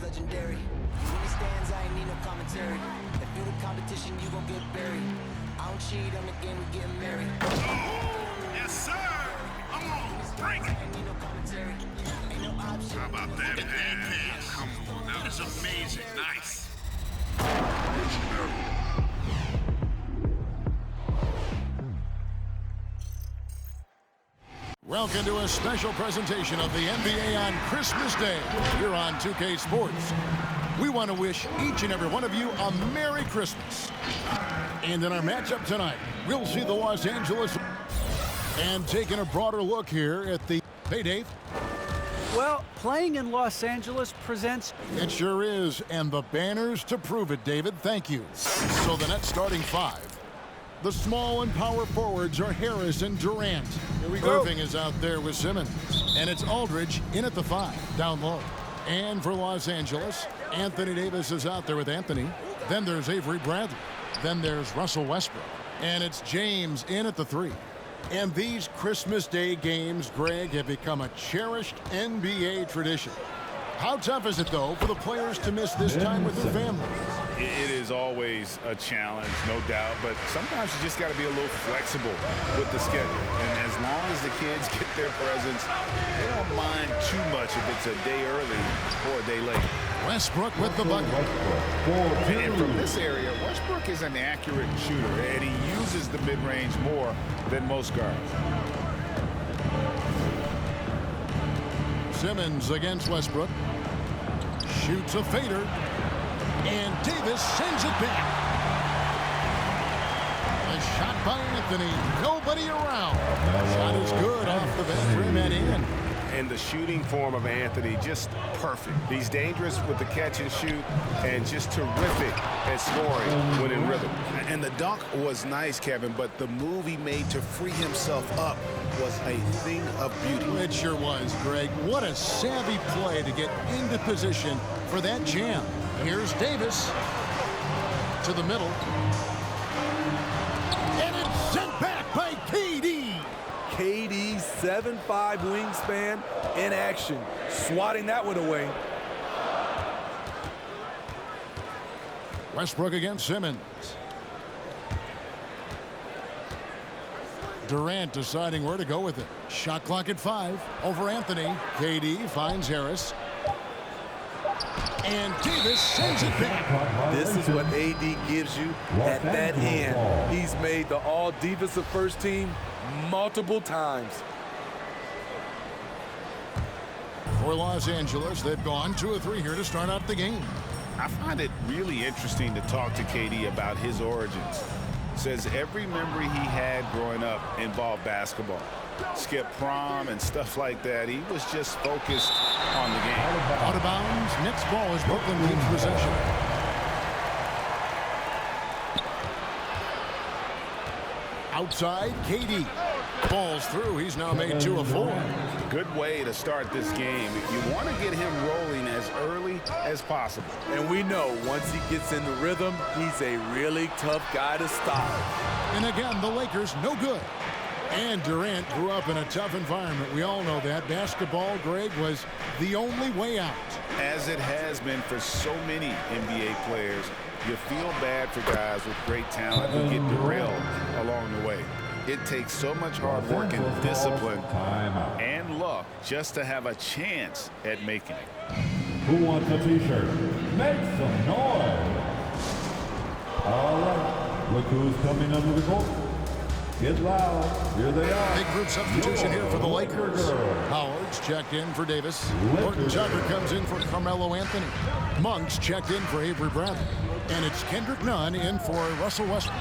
legendary. When he stands, I ain't need no commentary. If you the competition, you gon' get buried. I don't cheat on the game, we getting married. Yes, sir. Come on, bring it. Ain't need no commentary. Ain't no option. How about that pass? Come on, now this is amazing. Nice. Welcome to a special presentation of the NBA on Christmas Day here on 2K Sports. We want to wish each and every one of you a Merry Christmas. And in our matchup tonight, we'll see the Los Angeles. And taking a broader look here at the... Hey, Dave. Well, playing in Los Angeles presents... It sure is, and the banners to prove it, David. Thank you. So the net starting five. The small and power forwards are Harris and Durant. Here we go. Irving is out there with Simmons. And it's Aldridge in at the 5, down low. And for Los Angeles, Anthony Davis is out there with Anthony. Then there's Avery Bradley. Then there's Russell Westbrook. And it's James in at the 3. And these Christmas Day games, Greg, have become a cherished NBA tradition. How tough is it, though, for the players to miss this time with their families? It is always a challenge, no doubt, but sometimes you just got to be a little flexible with the schedule. And as long as the kids get their presents, they don't mind too much if it's a day early or a day late. Westbrook with the bucket. And from this area, Westbrook is an accurate shooter, and he uses the mid-range more than most guards. Simmons against Westbrook. Shoots a fader. And Davis sends it back. A shot by Anthony. Nobody around. Shot is good off the bench rim and in. And the shooting form of Anthony, just perfect. He's dangerous with the catch and shoot and just terrific at scoring when in rhythm. And the dunk was nice, Kevin, but the move he made to free himself up was a thing of beauty. It sure was, Greg. What a savvy play to get into position for that jam. Here's Davis to the middle. And it's sent back by KD. KD, 7'5" wingspan, in action, swatting that one away. Westbrook against Simmons. Durant deciding where to go with it. Shot clock at 5. Over Anthony. KD finds Harris. And Davis sends it back. This is what AD gives you at that hand. He's made the all-defensive first team multiple times. For Los Angeles, they've gone 2 of 3 here to start out the game. I find it really interesting to talk to KD about his origins. Says every memory he had growing up involved basketball. Skip prom and stuff like that. He was just focused on the game. Out of bounds. Next ball is Brooklyn leads possession. Outside, KD. Falls through. He's now made 2 of 4. Good way to start this game. You want to get him rolling as early as possible. And we know once he gets in the rhythm, he's a really tough guy to stop. And again, the Lakers no good. And Durant grew up in a tough environment. We all know that. Basketball, Greg, was the only way out. As it has been for so many NBA players, you feel bad for guys with great talent who get derailed along the way. It takes so much hard work and discipline and luck just to have a chance at making it. Who wants a t-shirt? Make some noise. All right, look who's coming under the court. Get loud. Here they are. Big group substitution here for the Lakers. Howard's checked in for Davis. Horton Tucker comes in for Carmelo Anthony. Monk's checked in for Avery Bradley. And it's Kendrick Nunn in for Russell Westbrook.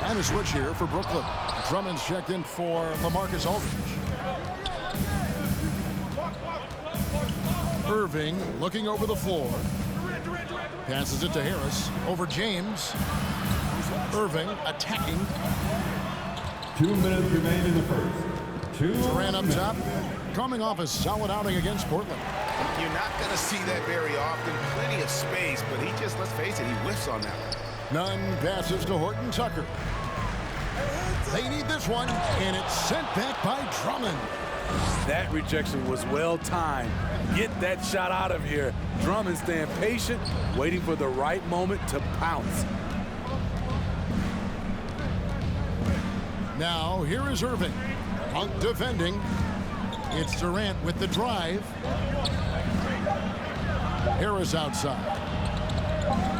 And a switch here for Brooklyn. Drummond's checked in for LaMarcus Aldridge. Irving looking over the floor. Passes it to Harris. Over James. Irving attacking. 2 minutes remain in the first. Durant up top. Coming off a solid outing against Portland. You're not going to see that very often. Plenty of space, but he just, let's face it, he whiffs on that one. Nunn passes to Horton Tucker. They need this one, and it's sent back by Drummond. That rejection was well timed. Get that shot out of here. Drummond staying patient, waiting for the right moment to pounce. Now, here is Irving. Punk defending. It's Durant with the drive. Harris outside.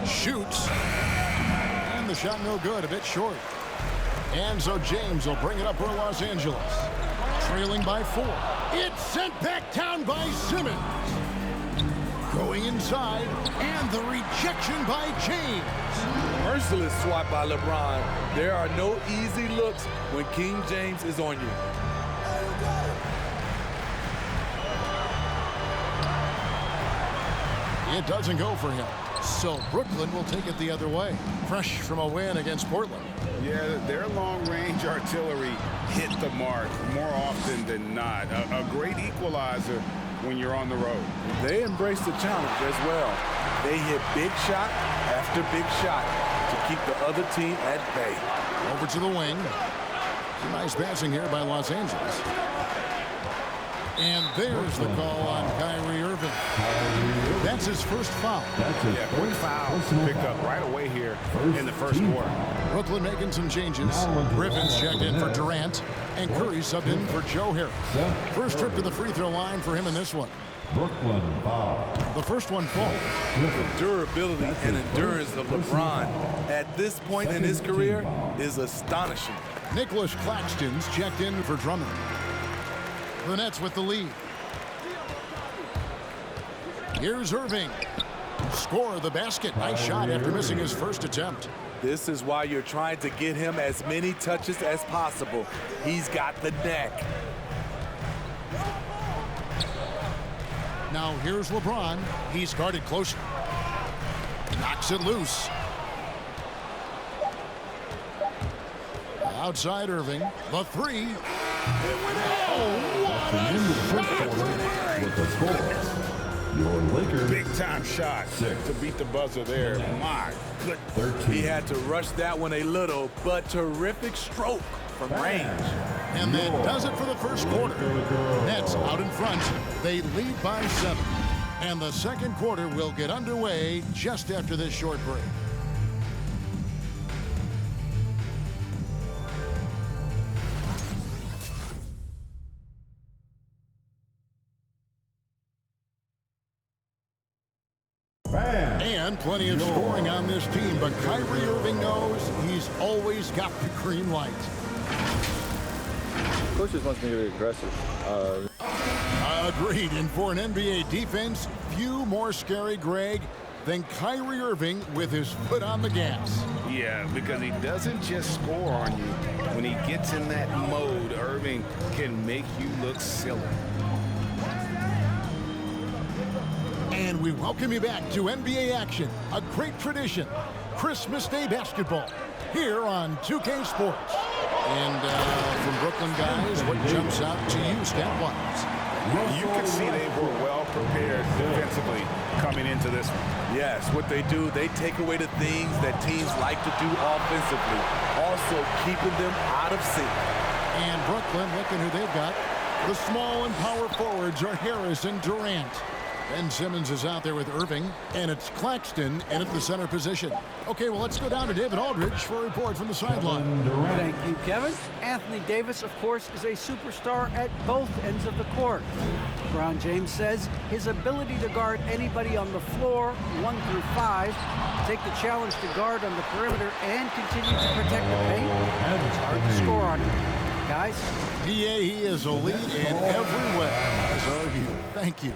Shoots. And the shot no good, a bit short. And so James will bring it up for Los Angeles. Trailing by 4. It's sent back down by Simmons. Going inside, and the rejection by James. Merciless swat by LeBron. There are no easy looks when King James is on you. It doesn't go for him. So Brooklyn will take it the other way. Fresh from a win against Portland. Yeah, their long-range artillery hit the mark more often than not. A great equalizer when you're on the road. They embrace the challenge as well. They hit big shot after big shot to keep the other team at bay. Over to the wing. Some nice passing here by Los Angeles. And there's the call on Kyrie Irving. That's his first foul. Yeah, quick foul picked up right away here in the first quarter. Brooklyn making some changes. Griffin's checked in for Durant, and Curry subbed in for Joe Harris. First trip to the free throw line for him in this one. Brooklyn foul. The first one falls. The durability and endurance of LeBron at this point in his career is astonishing. Nicholas Claxton's checked in for Drummond. The Nets with the lead. Here's Irving. Score the basket. Nice shot after missing his first attempt. This is why you're trying to get him as many touches as possible. He's got the neck. Now here's LeBron. He's guarded closer. Knocks it loose. Outside Irving. The three. With the score, your Lakers Big time shot 6 to beat the buzzer there. My good. 13. He had to rush that one a little, but terrific stroke from range. And that does it for the first quarter. Nets out in front. They lead by 7. And the second quarter will get underway just after this short break. And plenty of scoring on this team, but Kyrie Irving knows he's always got the green light. Coach just wants me to be aggressive. Agreed. And for an NBA defense, few more scary, Greg, than Kyrie Irving with his foot on the gas. Yeah, because he doesn't just score on you. When he gets in that mode, Irving can make you look silly. And we welcome you back to NBA action, a great tradition, Christmas Day basketball, here on 2K Sports. And from Brooklyn, guys, what jumps out to you stat-wise? You can see they were well prepared defensively coming into this one. Yes, what they do, they take away the things that teams like to do offensively, also keeping them out of sync. And Brooklyn, looking who they've got. The small and power forwards are Harris and Durant. Ben Simmons is out there with Irving, and it's Claxton in at the center position. Okay, well, let's go down to David Aldridge for a report from the sideline. Thank you, Kevin. Anthony Davis, of course, is a superstar at both ends of the court. LeBron James says his ability to guard anybody on the floor, 1 through 5, take the challenge to guard on the perimeter and continue to protect the paint, it's hard to score on him. Guys? He is elite in every way, as argued. Thank you.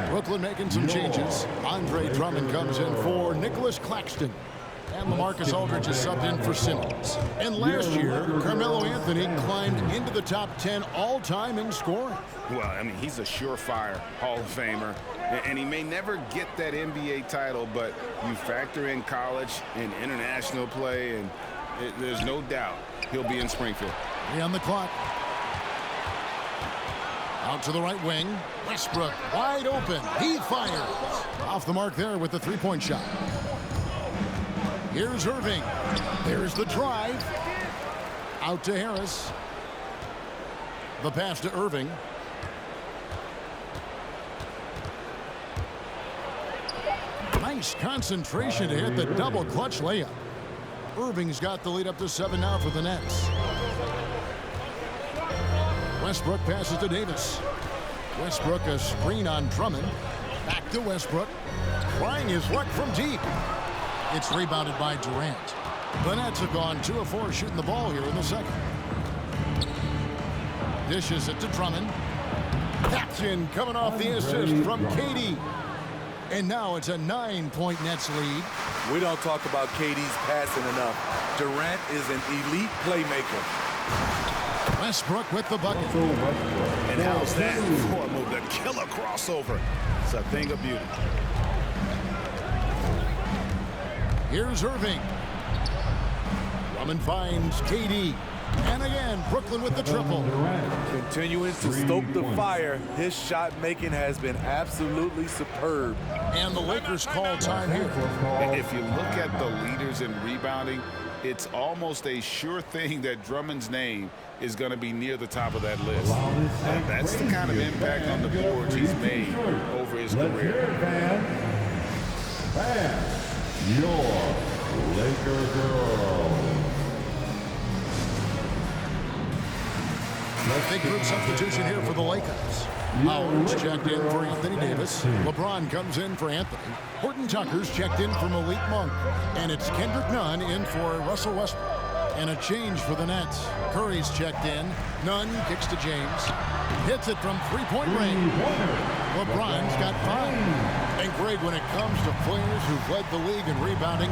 Brooklyn making some changes. Andre Drummond comes in for Nicholas Claxton. And LaMarcus Aldridge is subbed in for Simmons. And last year, Carmelo Anthony climbed into the top 10 all-time in scoring. Well, I mean, he's a surefire Hall of Famer. And he may never get that NBA title, but you factor in college and international play, and there's no doubt he'll be in Springfield. 3 on the clock. Out to the right wing. Westbrook wide open. He fires. Off the mark there with the three-point shot. Here's Irving. There's the drive. Out to Harris. The pass to Irving. Nice concentration to hit the double clutch layup. Irving's got the lead up to 7 now for the Nets. Westbrook passes to Davis. Westbrook a screen on Drummond. Back to Westbrook. Trying his luck from deep. It's rebounded by Durant. The Nets have gone 2 of 4 shooting the ball here in the second. Dishes it to Drummond. That's in, coming off the assist from KD. And now it's a 9-point Nets lead. We don't talk about KD's passing enough. Durant is an elite playmaker. Westbrook with the bucket. And how's that for a move? The killer crossover. It's a thing of beauty. Here's Irving. Drummond finds KD. And again, Brooklyn with the triple. Continuing to stoke the fire, his shot making has been absolutely superb. And the Lakers call time here. If you look at the leaders in rebounding, it's almost a sure thing that Drummond's name is going to be near the top of that list. And that's the kind of impact on the boards he's made over his career. Your Laker girl. Big group substitution here for the Lakers. Howard's checked in for Anthony Davis. LeBron comes in for Anthony. Horton Tucker's checked in for Malik Monk. And it's Kendrick Nunn in for Russell Westbrook. And a change for the Nets. Curry's checked in. Nunn kicks to James. Hits it from three-point range. LeBron's got 5. And Greg, when it comes to players who've led the league in rebounding,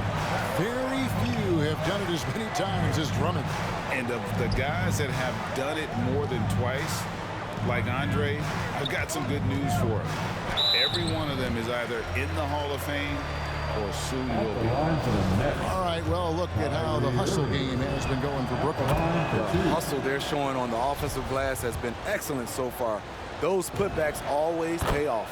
very few have done it as many times as Drummond. And of the guys that have done it more than twice, like Andre, I've got some good news for him. Every one of them is either in the Hall of Fame or soon will be. All right, well, look at how the hustle game has been going for Brooklyn. The hustle they're showing on the offensive glass has been excellent so far. Those putbacks always pay off.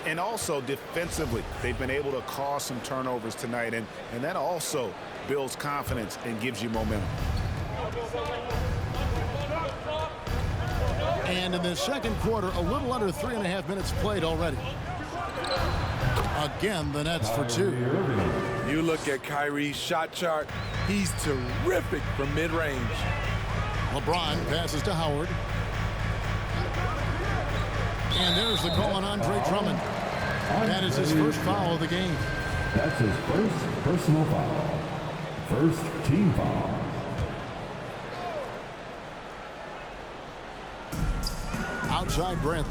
And also defensively, they've been able to cause some turnovers tonight, and that also builds confidence and gives you momentum. And in the second quarter, a little under 3.5 minutes played already. Again, the Nets for 2. You look at Kyrie's shot chart, he's terrific from mid-range. LeBron passes to Howard. And there's the call on Andre Drummond. That is his first foul of the game. That's his first personal foul. First team foul. Outside Brantley.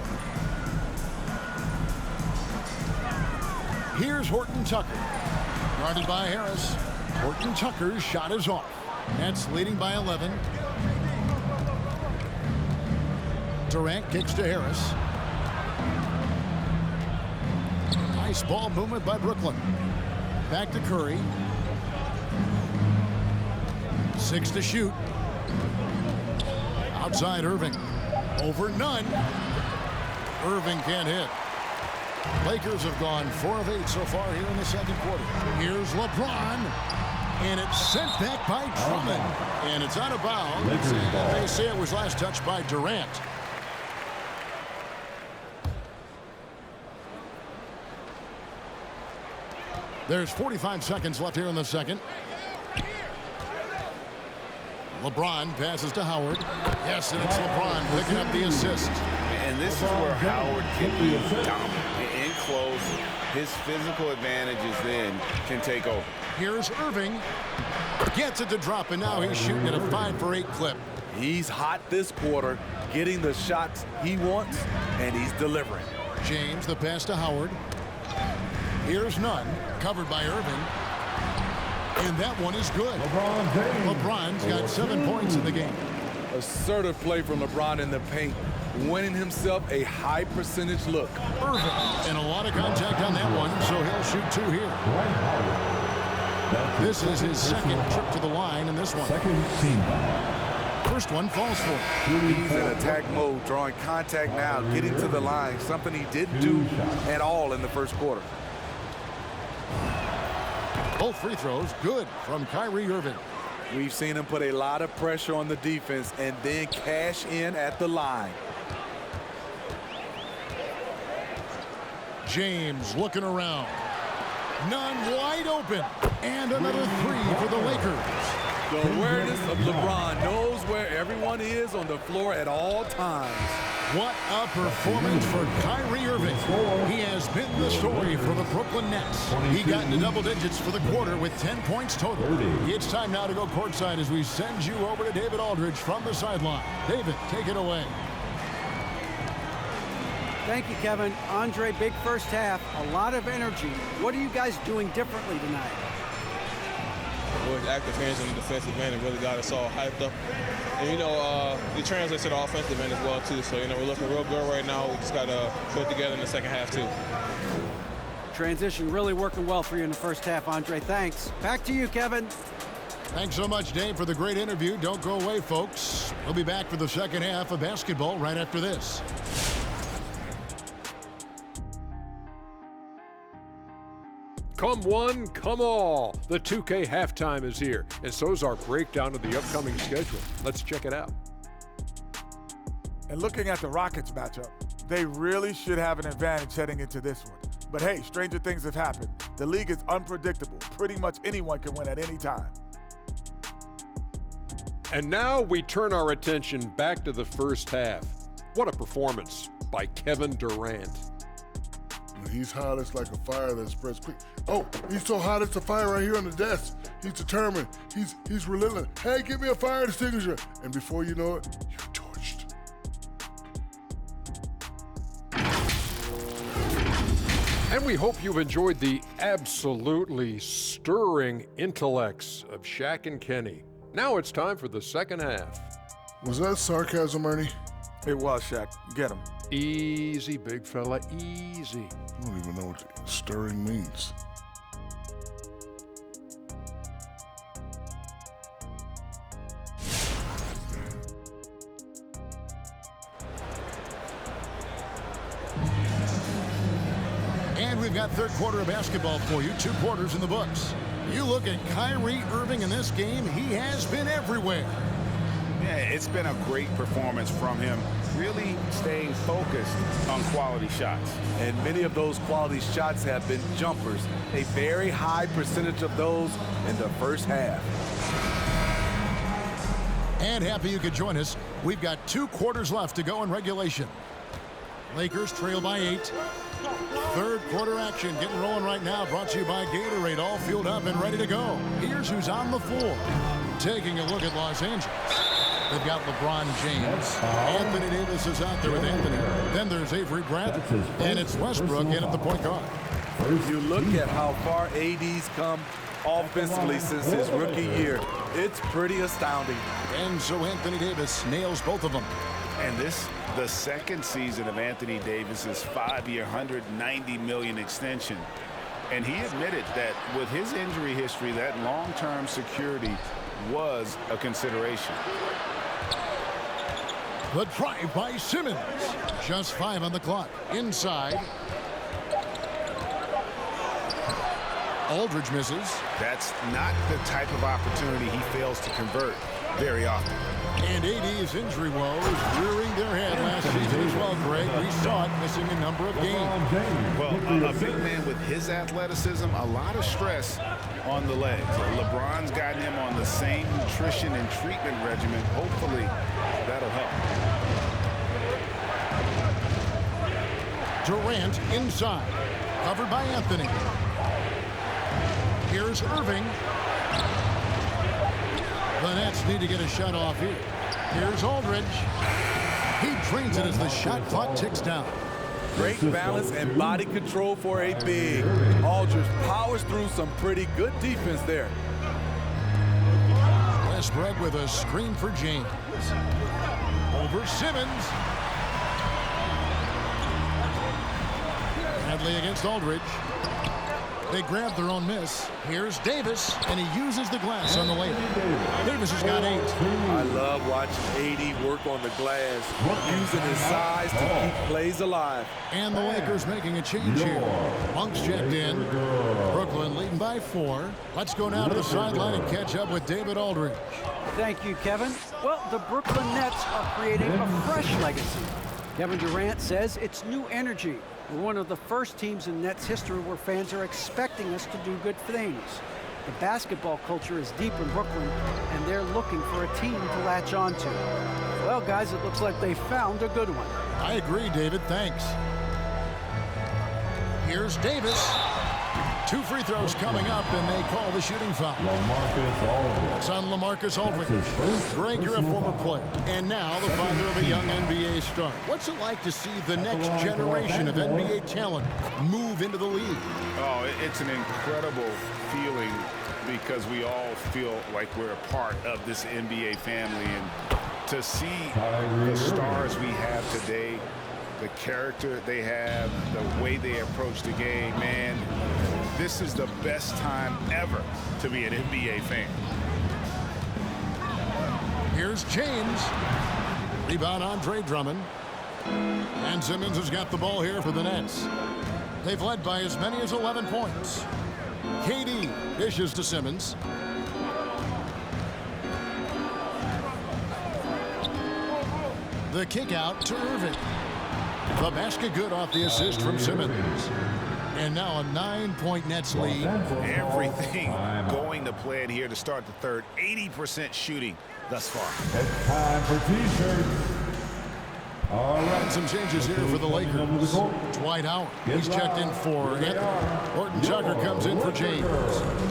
Here's Horton Tucker. Guarded by Harris. Horton Tucker's shot is off. Nets leading by 11. Durant kicks to Harris. Nice ball movement by Brooklyn. Back to Curry. 6 to shoot. Outside Irving. Over Nunn. Irving can't hit. Lakers have gone 4 of 8 so far here in the second quarter. Here's LeBron. And it's sent back by Drummond. And it's out of bounds. And they say it was last touched by Durant. There's 45 seconds left here in the second. LeBron passes to Howard. Yes, and it's LeBron picking up the assist. And this is where Howard can be dominant in close. His physical advantages then can take over. Here's Irving. Gets it to drop, and now he's shooting at a 5 for 8 clip. He's hot this quarter, getting the shots he wants, and he's delivering. James, the pass to Howard. Here's Nunn, covered by Irving. And that one is good. LeBron's got 7 points in the game. Assertive play from LeBron in the paint, winning himself a high percentage look. Irving, and a lot of contact on that one, so he'll shoot 2 here. This is his second trip to the line in this one. First one falls for him. He's in attack mode, drawing contact now, getting to the line, something he didn't do at all in the first quarter. Both free throws good from Kyrie Irving. We've seen him put a lot of pressure on the defense and then cash in at the line. James looking around. None wide open. And another three for the Lakers. The awareness of LeBron knows where everyone is on the floor at all times. What a performance for Kyrie Irving. He has been the story for the Brooklyn Nets. He got into double digits for the quarter with 10 points total. It's time now to go courtside as we send you over to David Aldridge from the sideline. David, take it away. Thank you, Kevin. Andre, big first half, a lot of energy. What are you guys doing differently tonight? With active hands in the defensive end, it really got us all hyped up. And, it translates to the offensive end as well, too. So, we're looking real good right now. We just got to put it together in the second half, too. Transition really working well for you in the first half, Andre. Thanks. Back to you, Kevin. Thanks so much, Dave, for the great interview. Don't go away, folks. We'll be back for the second half of basketball right after this. Come one, come all. The 2K halftime is here, and so is our breakdown of the upcoming schedule. Let's check it out. And looking at the Rockets matchup, they really should have an advantage heading into this one. But hey, stranger things have happened. The league is unpredictable. Pretty much anyone can win at any time. And now we turn our attention back to the first half. What a performance by Kevin Durant. When he's hot, it's like a fire that spreads quick. Oh, he's so hot, it's a fire right here on the desk. He's determined. He's relentless. Hey, give me a fire extinguisher. And before you know it, you're torched. And we hope you've enjoyed the absolutely stirring intellects of Shaq and Kenny. Now it's time for the second half. Was that sarcasm, Ernie? It was, Shaq. Get him. Easy, big fella, easy. I don't even know what stirring means. And we've got third quarter of basketball for you, 2 quarters in the books. You look at Kyrie Irving in this game, he has been everywhere. Yeah, it's been a great performance from him, really staying focused on quality shots. And many of those quality shots have been jumpers, a very high percentage of those in the first half. And happy you could join us. We've got 2 quarters left to go in regulation. Lakers trail by 8. Third quarter action getting rolling right now, brought to you by Gatorade, all fueled up and ready to go. Here's who's on the floor. Taking a look at Los Angeles. They've got LeBron James. Anthony Davis is out there with Anthony. Then there's Avery Bradley. And it's Westbrook in at the point guard. You look at how far AD's come offensively since his rookie year. It's pretty astounding. And so Anthony Davis nails both of them. And this, the second season of Anthony Davis's 5-year, $190 million extension. And he admitted that with his injury history, that long-term security was a consideration. The drive by Simmons. Just 5 on the clock. Inside. Aldridge misses. That's not the type of opportunity he fails to convert very often. And AD's injury woes rearing their head last season as well, Greg. We saw it missing a number of games. Well, a big man with his athleticism, a lot of stress on the legs. LeBron's gotten him on the same nutrition and treatment regimen. Hopefully, that'll help. Durant inside. Covered by Anthony. Here's Irving. The Nets need to get a shot off here. Here's Aldridge. He drains it as the shot clock ticks down. Great balance and body control for a big. Aldridge powers through some pretty good defense there. Westbrook with a screen for James. Over Simmons. Bradley against Aldridge. They grab their own miss. Here's Davis, and he uses the glass on the layup. Davis has got 8. I love watching AD work on the glass, using his size to keep plays alive. And the Lakers making a change here. Monk's checked in. Brooklyn leading by 4. Let's go now to the sideline and catch up with David Aldridge. Thank you, Kevin. Well, the Brooklyn Nets are creating a fresh legacy. Kevin Durant says it's new energy. We're one of the first teams in Nets history where fans are expecting us to do good things. The basketball culture is deep in Brooklyn, and they're looking for a team to latch onto. Well, guys, it looks like they found a good one. I agree, David. Thanks. Here's Davis. 2 free throws coming up, and they call the shooting foul. LaMarcus Aldridge. It's on LaMarcus Aldridge. That's his first Greg, you're a personal former foul. player, and now the father of a young NBA star. What's it like to see the next generation of NBA talent move into the league? Oh, it's an incredible feeling because we all feel like we're a part of this NBA family. And to see the stars we have today, the character they have, the way they approach the game, man, this is the best time ever to be an NBA fan. Here's James. Rebound, Andre Drummond. And Simmons has got the ball here for the Nets. They've led by as many as 11 points. KD dishes to Simmons. The kick out to Irving. The basket good off the assist from Simmons. And now a 9-point Nets lead. Everything going to plan here to start the third. 80% shooting thus far. It's time for T-shirts. All right. And some changes here for the Lakers. Dwight Howard, he's checked in for Anthony. Horton Tucker comes in for James.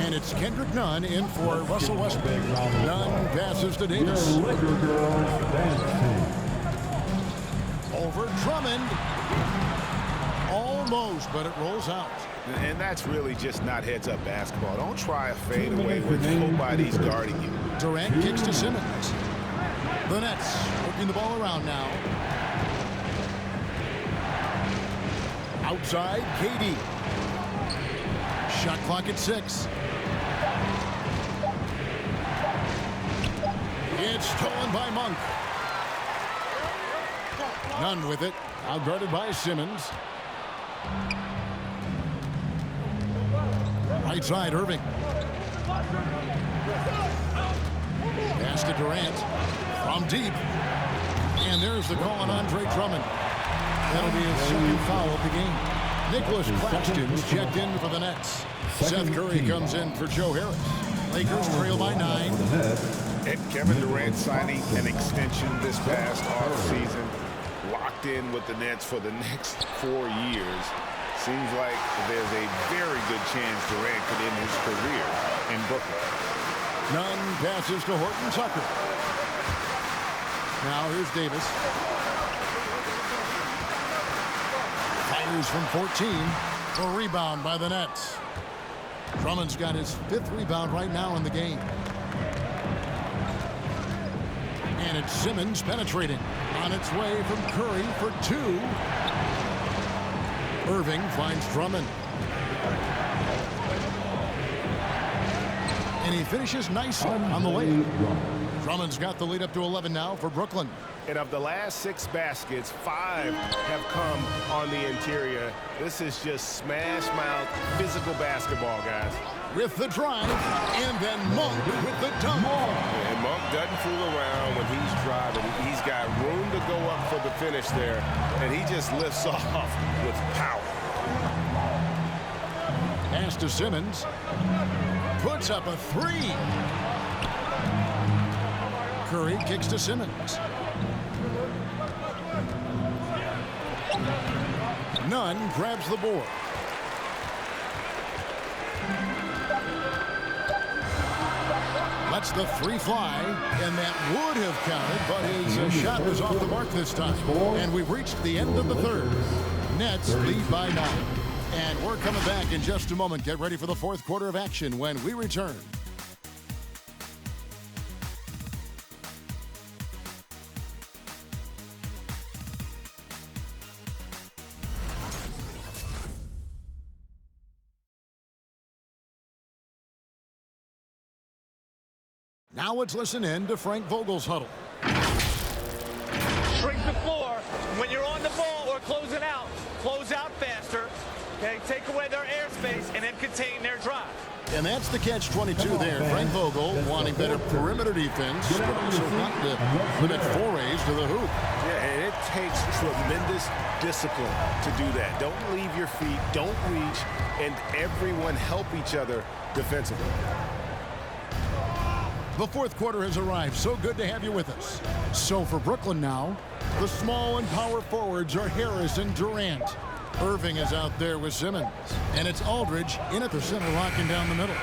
And it's Kendrick Nunn in for Russell Westbrook. Nunn passes to Davis. Laker girls dancing. Over Drummond. Almost, but it rolls out. And that's really just not heads-up basketball. Don't try a fadeaway with nobody's guarding you. Durant kicks to Simmons. The Nets working the ball around now. Outside, KD. Shot clock at 6. It's stolen by Monk. None with it. Outguarded by Simmons. Right side, Irving. Pass to Durant. From deep. And there's the call on Andre Drummond. That'll be his second foul of the game. Nicholas Claxton's checked in for the Nets. Seth Curry comes in for Joe Harris. Lakers trail by 9. And Kevin Durant signing an extension this past offseason. Locked in with the Nets for the next 4 years. Seems like there's a very good chance Durant could end his career in Brooklyn. Nunn passes to Horton Tucker. Now here's Davis. Fires from 14. A rebound by the Nets. Drummond's got his 5th rebound right now in the game. And it's Simmons penetrating. On its way from Curry for 2. Irving finds Drummond. And he finishes nicely on the layup. Drummond's got the lead up to 11 now for Brooklyn. And of the last 6 baskets, 5 have come on the interior. This is just smash mouth physical basketball, guys. With the drive, and then Monk with the dunk. And Monk doesn't fool around when he's driving. He's got room to go up for the finish there, and he just lifts off with power. Pass to Simmons. Puts up a 3. Curry kicks to Simmons. Nunn grabs the board. Lets the 3 fly, and that would have counted, but his shot was off the mark this time. And we've reached the end of the third. Nets lead by 9. And we're coming back in just a moment. Get ready for the 4th quarter of action when we return. Now let's listen in to Frank Vogel's huddle. Shrink the floor. When you're on the ball or closing out, close out faster. Okay, take away their airspace and then contain their drive. And that's the catch-22 there. Frank Vogel wanting better perimeter defense, but also not to limit forays to the hoop. Yeah, and it takes tremendous discipline to do that. Don't leave your feet, don't reach, and everyone help each other defensively. The fourth quarter has arrived. So good to have you with us. So for Brooklyn now, the small and power forwards are Harris and Durant. Irving is out there with Simmons. And it's Aldridge in at the center, locking down the middle.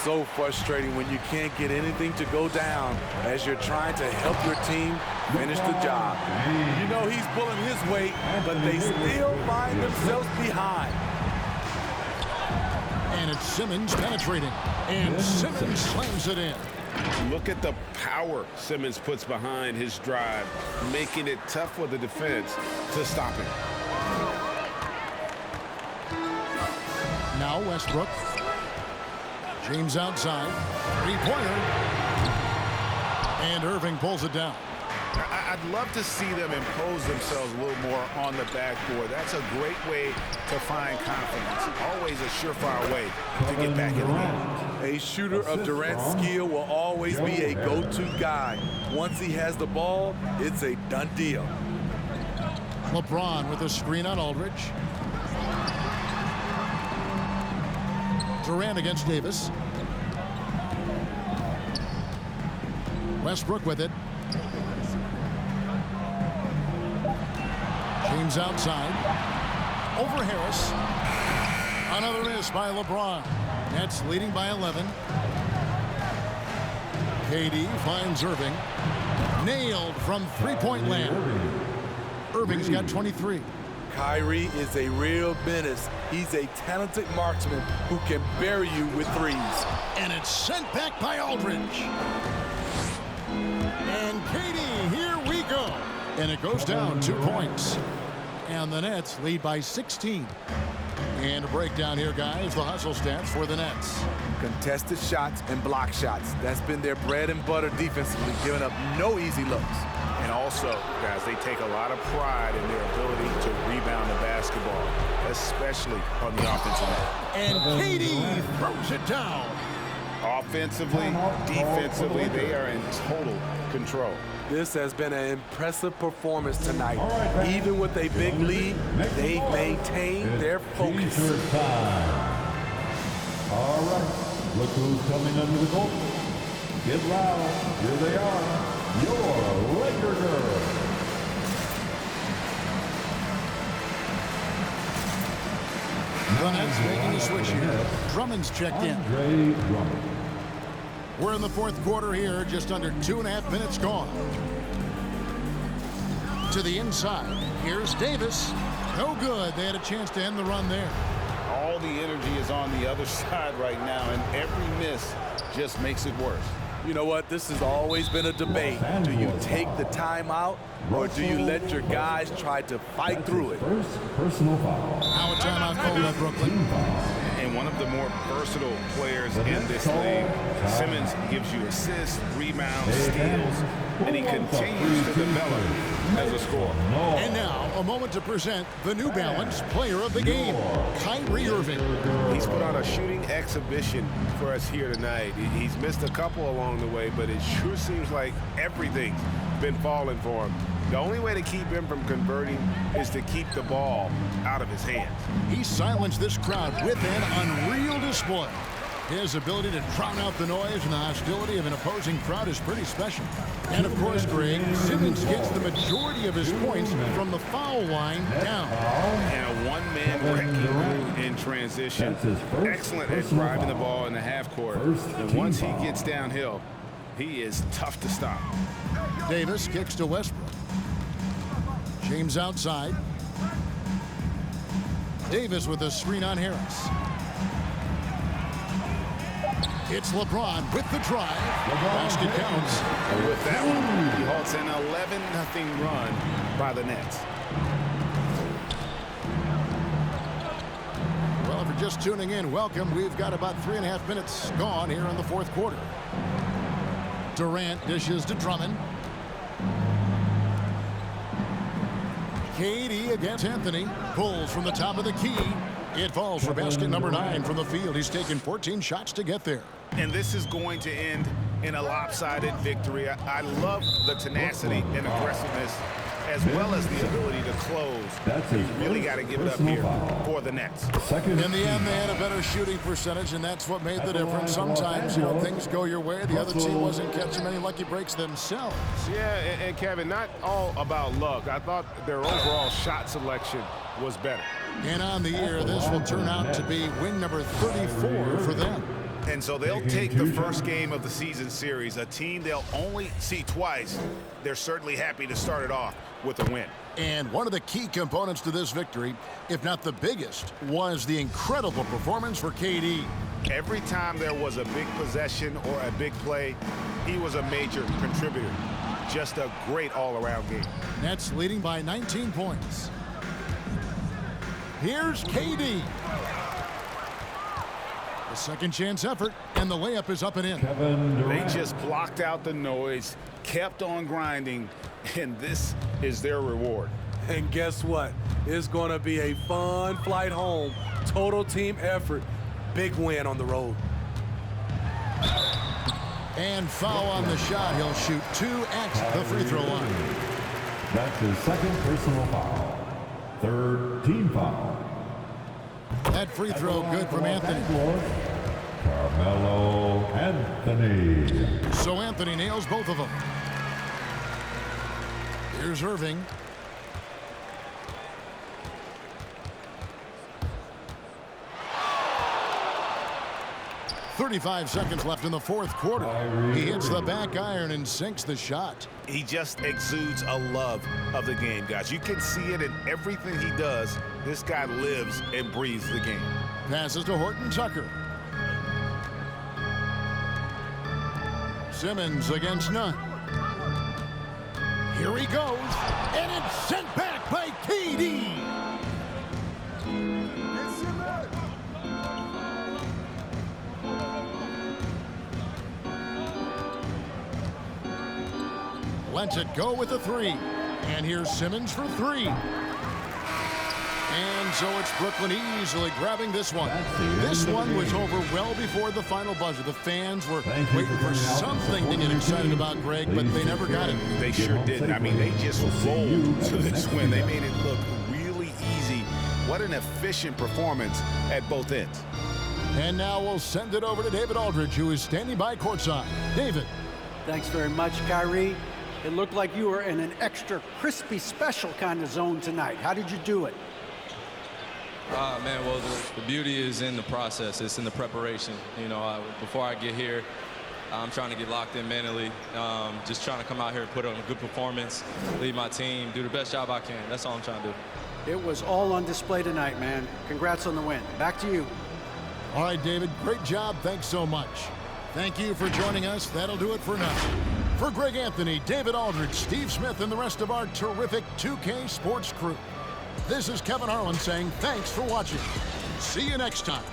So frustrating when you can't get anything to go down as you're trying to help your team finish the job. You know he's pulling his weight, but they still find themselves behind. And it's Simmons penetrating. And Simmons slams it in. Look at the power Simmons puts behind his drive, making it tough for the defense to stop him. Now Westbrook. James outside. Three-pointer. And Irving pulls it down. I'd love to see them impose themselves a little more on the backboard. That's a great way to find confidence. Always a surefire way to get back in the game. A shooter of Durant's skill will always be a go-to guy. Once he has the ball, it's a done deal. LeBron with a screen on Aldridge. Durant against Davis. Westbrook with it. James outside. Over Harris. Another miss by LeBron. Nets leading by 11. KD finds Irving. Nailed from three-point land. Irving's got 23. Kyrie is a real menace. He's a talented marksman who can bury you with threes. And it's sent back by Aldridge. And KD, here we go. And it goes down 2 points. And the Nets lead by 16. And a breakdown here, guys. The hustle stats for the Nets. Contested shots and block shots. That's been their bread and butter defensively, giving up no easy looks. And also, guys, they take a lot of pride in their ability to rebound the basketball, especially on the offensive end. And KD throws it down. Offensively, defensively, they are in total control. This has been an impressive performance tonight. Even with a big lead, they've maintained their focus. All right, look who's coming under the goal. Get loud. Here they are. Your Laker girls. The Nets making a switch here. Drummond's checked in. We're in the fourth quarter here, just under 2.5 minutes gone. To the inside. Here's Davis. No good. They had a chance to end the run there. All the energy is on the other side right now, and every miss just makes it worse. You know what? This has always been a debate. Do you take the timeout, or do you let your guys try to fight through it? Personal foul. Now a timeout called by Brooklyn. And one of the more versatile players in this league. Simmons gives you assists, rebounds, steals, and he continues to develop as a scorer. And now, a moment to present the New Balance Player of the Game, Kyrie Irving. He's put on a shooting exhibition for us here tonight. He's missed a couple along the way, but it sure seems like everything's been falling for him. The only way to keep him from converting is to keep the ball out of his hands. He silenced this crowd with an unreal display. His ability to drown out the noise and the hostility of an opposing crowd is pretty special. And of course, Greg, Simmons gets the majority of his points from the foul line down. And a one-man wrecking crew in transition. Excellent at driving the ball in the half court. And once he gets downhill, he is tough to stop. Davis kicks to Westbrook. James outside. Davis with a screen on Harris. It's LeBron with the drive. Basket counts. And with that one, he halts an 11-0 run by the Nets. Well, if you're just tuning in, welcome. We've got about 3.5 minutes gone here in the fourth quarter. Durant dishes to Drummond. KD against Anthony. Pulls from the top of the key. It falls for basket number 9 from the field. He's taken 14 shots to get there. And this is going to end in a lopsided victory. I love the tenacity and aggressiveness as well as the ability to close. You really got to give it up here for the Nets. In the end, they had a better shooting percentage, and that's what made the difference. Sometimes, things go your way. The other team wasn't catching many lucky breaks themselves. Yeah, and Kevin, not all about luck. I thought their overall shot selection was better. And on the year, this will turn out to be win number 34 for them. And so they'll take the first game of the season series, a team they'll only see twice. They're certainly happy to start it off with a win. And one of the key components to this victory, if not the biggest, was the incredible performance for KD. Every time there was a big possession or a big play, he was a major contributor. Just a great all-around game. Nets leading by 19 points. Here's KD. A second chance effort, and the layup is up and in. They just blocked out the noise, kept on grinding, and this is their reward. And guess what? It's going to be a fun flight home. Total team effort. Big win on the road. And foul on the shot. He'll shoot 2 at the free throw line. That's his second personal foul. Third team foul. That free throw good from Anthony. Carmelo Anthony. So Anthony nails both of them. Here's Irving. .35 seconds left in the fourth quarter. He hits the back iron and sinks the shot. He just exudes a love of the game, guys. You can see it in everything he does. This guy lives and breathes the game. Passes to Horton Tucker. Simmons against none. Here he goes, and it's sent back by KD. Lets it go with a 3. And here's Simmons for 3. And so it's Brooklyn easily grabbing this one. This one was over well before the final buzzer. The fans were waiting for something to get excited about, Greg, but they never got it. They sure didn't. I mean, they just rolled to this win. They made it look really easy. What an efficient performance at both ends. And now we'll send it over to David Aldridge, who is standing by courtside. David. Thanks very much, Kyrie. It looked like you were in an extra crispy special kind of zone tonight. How did you do it? Man, well, the beauty is in the process. It's in the preparation. Before I get here, I'm trying to get locked in mentally. Just trying to come out here and put on a good performance, lead my team, do the best job I can. That's all I'm trying to do. It was all on display tonight, man. Congrats on the win. Back to you. All right, David, great job. Thanks so much. Thank you for joining us. That'll do it for now. For Greg Anthony, David Aldridge, Steve Smith, and the rest of our terrific 2K Sports crew, this is Kevin Harlan saying thanks for watching. See you next time.